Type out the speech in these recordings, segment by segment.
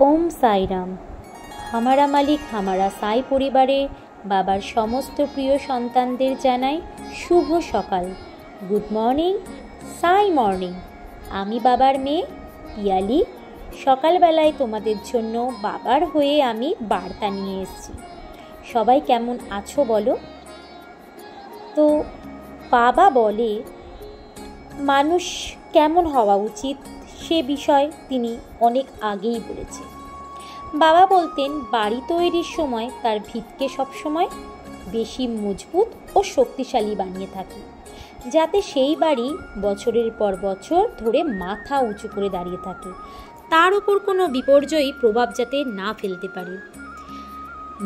ওম সাইরাম। হামারা মালিক হামারা সাই পরিবারে বাবার সমস্ত প্রিয় সন্তানদের জানাই শুভ সকাল। গুড মর্নিং, সাই মর্নিং। আমি বাবার মেয়ে পিয়ালি। সকালবেলায় তোমাদের জন্য বাবার হয়ে আমি বার্তা নিয়ে এসেছি। সবাই কেমন আছো বলো? তো বাবা বলে মানুষ কেমন হওয়া উচিত সে বিষয় তিনি অনেক আগেই বলেছেন। বাবা বলতেন বাড়ি তৈরির সময় তার ভিতকে সবসময় বেশি মজবুত ও শক্তিশালী বানিয়ে থাকে, যাতে সেই বাড়ি বছরের পর বছর ধরে মাথা উঁচু করে দাঁড়িয়ে থাকে, তার উপর কোনো বিপর্যয়ী প্রভাব যাতে না ফেলতে পারে।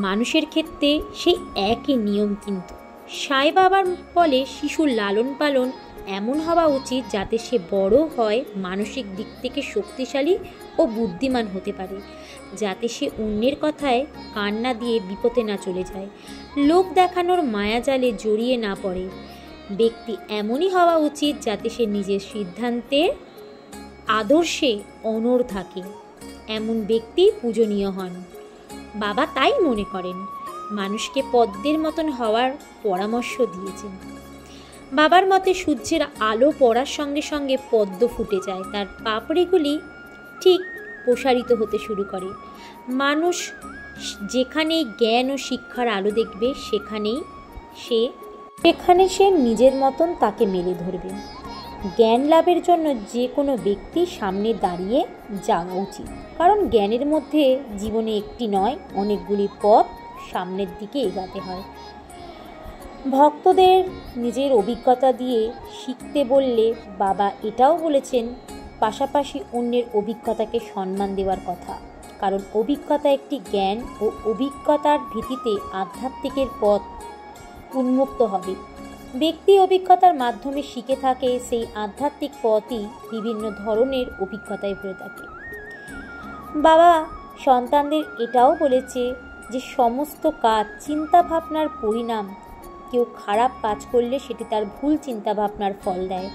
মানুষের ক্ষেত্রে সেই একই নিয়ম, কিন্তু সাই বাবার বলে শিশুর লালন পালন এমন হওয়া উচিত যাতে সে বড় হয় মানসিক দিক থেকে শক্তিশালী ও বুদ্ধিমান হতে পারে, যাতে সে অন্যের কথায় কান না দিয়ে বিপদে না চলে যায়, লোক দেখানোর মায়াজালে জড়িয়ে না পড়ে। ব্যক্তি এমনই হওয়া উচিত যাতে সে নিজের সিদ্ধান্তের আদর্শে অনড় থাকে, এমন ব্যক্তি পূজনীয় হন। বাবা তাই মনে করেন, মানুষকে পদ্মের মতন হওয়ার পরামর্শ দিয়েছেন। বাবার মতে সূর্যের আলো পড়ার সঙ্গে সঙ্গে পদ্ম ফুটে যায়, তার পাপড়িগুলি ঠিক প্রসারিত হতে শুরু করে। মানুষ যেখানেই জ্ঞান ও শিক্ষার আলো দেখবে সেখানে সে নিজের মতন তাকে মেলে ধরবে। জ্ঞান লাভের জন্য যে কোনো ব্যক্তি সামনে দাঁড়িয়ে যাওয়া উচিত, কারণ জ্ঞানের মধ্যে জীবনে একটি নয় অনেকগুলি পথ সামনের দিকে এগাতে হয়। ভক্তদের নিজের অভিজ্ঞতা দিয়ে শিখতে বললে বাবা এটাও বলেছেন পাশাপাশি অন্যের অভিজ্ঞতাকে সম্মান দেওয়ার কথা, কারণ অভিজ্ঞতা একটি জ্ঞান ও অভিজ্ঞতার ভিত্তিতে আধ্যাত্মিকের পথ উন্মুক্ত হবে। ব্যক্তি অভিজ্ঞতার মাধ্যমে শিখে থাকে, সেই আধ্যাত্মিক পথই বিভিন্ন ধরনের অভিজ্ঞতায় ভরে থাকে। বাবা সন্তানদের এটাও বলেছে যে সমস্ত কাজ চিন্তা ভাবনার পরিণাম। কেউ খারাপ কাজ করলে সেটি তার ভুল চিন্তা ভাবনার ফল দেয়,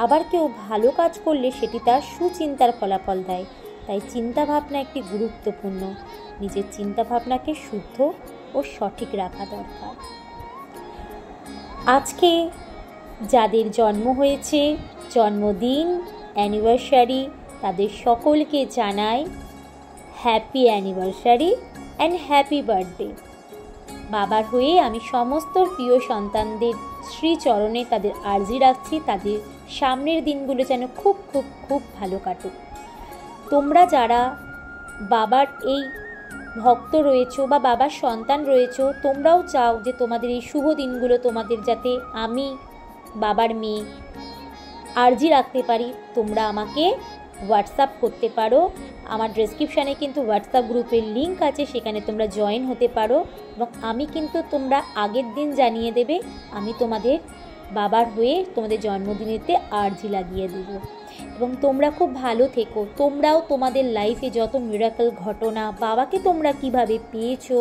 আবার কেউ ভালো কাজ করলে সেটি তার সুচিন্তার ফলাফল দেয়। তাই চিন্তা ভাবনা একটি গুরুত্বপূর্ণ। নিজের চিন্তা ভাবনাকে শুদ্ধ ও সঠিক রাখা দরকার। আজকে যাদের জন্ম হয়েছে, জন্মদিন, অ্যানিভার্সারি, তাদের সকলকে জানাই happy anniversary and happy birthday. বাবার হয়ে আমি সমস্ত প্রিয় সন্তানদের শ্রীচরণে তাদের আর্জি রাখছি, তাদের সামনের দিনগুলো যেন খুব খুব খুব ভালো কাটুক। তোমরা যারা বাবার এই ভক্ত রয়েছো বা বাবার সন্তান রয়েছো, তোমরাও চাও যে তোমাদের এই শুভ দিনগুলো তোমাদের যাতে আমি বাবার মেয়ে আর্জি রাখতে পারি। তোমরা আমাকে হোয়াটসঅ্যাপ করতে পারো। আমার ডেসক্রিপশানে কিন্তু হোয়াটসঅ্যাপ গ্রুপের লিঙ্ক আছে, সেখানে তোমরা জয়েন হতে পারো এবং আমি কিন্তু তোমরা আগের দিন জানিয়ে দেবে, আমি তোমাদের বাবার হয়ে তোমাদের জন্মদিনেতে আর্জি লাগিয়ে দেব। এবং তোমরা খুব ভালো থেকো। তোমরাও তোমাদের লাইফে যত মিরাকল ঘটনা বাবাকে তোমরা কিভাবে পেয়েছো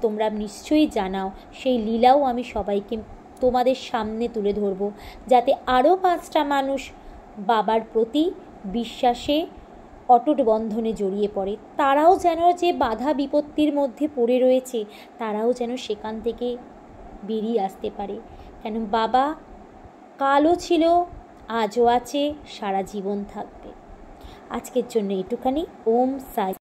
তোমরা নিশ্চয়ই জানাও। সেই লীলাও আমি সবাইকে তোমাদের সামনে তুলে ধরবো, যাতে আরও 5টা মানুষ বাবার প্রতি বিশ্বাসে অটুট বন্ধনে জড়িয়ে পড়ে। তারাও যেন যে বাধা বিপত্তির মধ্যে পড়ে রয়েছে তারাও যেন সেখান থেকে বেরিয়ে আসতে পারে। কেন বাবা কালও ছিল, আজও আছে, সারা জীবন থাকবে। আজকের জন্য এটুখানি। ওম সাই।